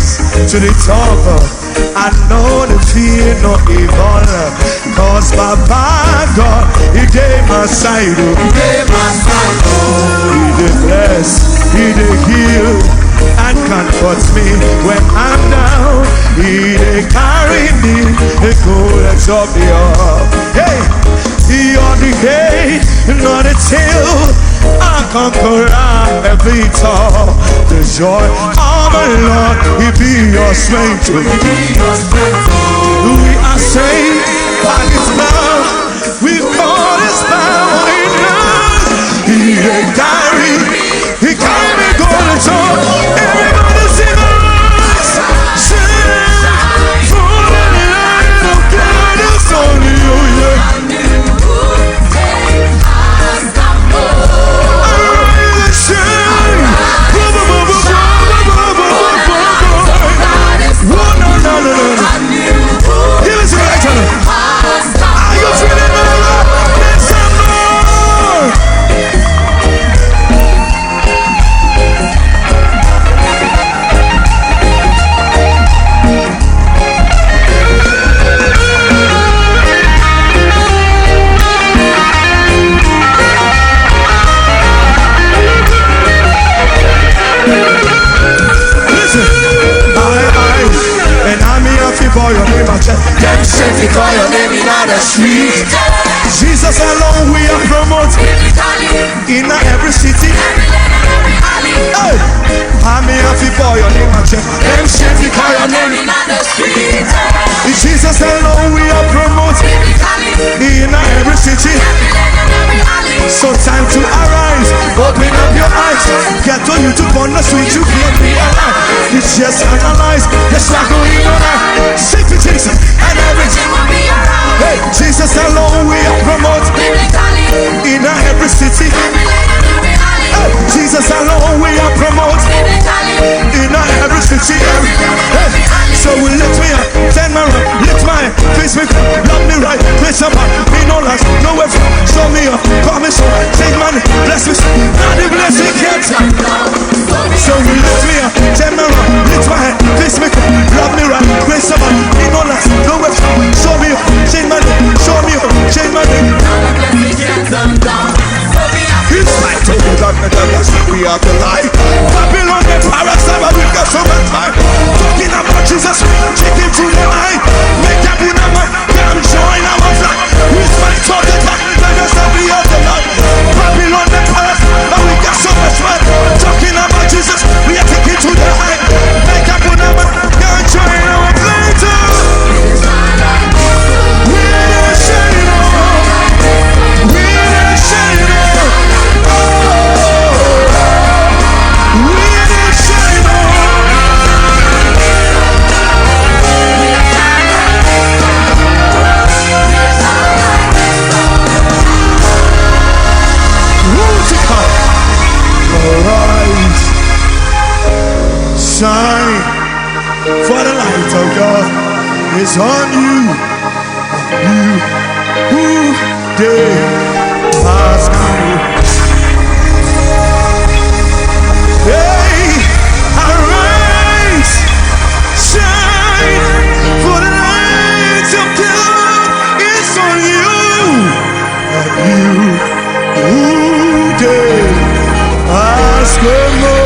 rise to the top. I know the fear no evil, cause Papa God, He gave my side. He gave my side. He did bless, He did heal, and comforts me when I'm down. He did carry me the coolest of the earth. Hey, He on the gate, not a tail. I conquer every toll. The joy of the Lord, He be your strength. We are saved by His love. We call His power in us. He carry me going to everybody sing us. Shine for the light of God is on you. For your name, them sent me for your name in the street. Jesus alone we are promoted in every city. Hey, I'm happy for your name, them sent me for your name in the street. Jesus alone we are promoted in every city. So time to arise, open up your eyes, get on YouTube on the street, you can't be alive. It's just analyze, it's not going on. Sing for Jesus and everything will be alright. Hey, Jesus alone we are promoted in every city. Hey, Jesus alone we are promoted in every city. Hey, so we lift me up, turn my right, lift my face me, love me right, place up, me no lies, no way, show me up, call me so, take money, bless me, now the blessing can't. So we lift me up, turn my right, lift my head, face me, love me right, place up, me no lies, no way, show me up, change my name, show me up, change my name. It's like to the darkness, we are the light. Babylon and Parasaba, we've got so much time. Talking about Jesus, take him to the light. Make that in our mind, damn join our flag. We fight for the darkness, we are the light. Babylon and Parasaba, we've got so much time. Talking about Jesus, we are taking to the light. Make that in our mind, damn join our flag. We're shining on. We're shining on. Shine, for the light of God is on you. You who did ask me. Hey, arise, shine, for the light of God is on you. And you who did ask me.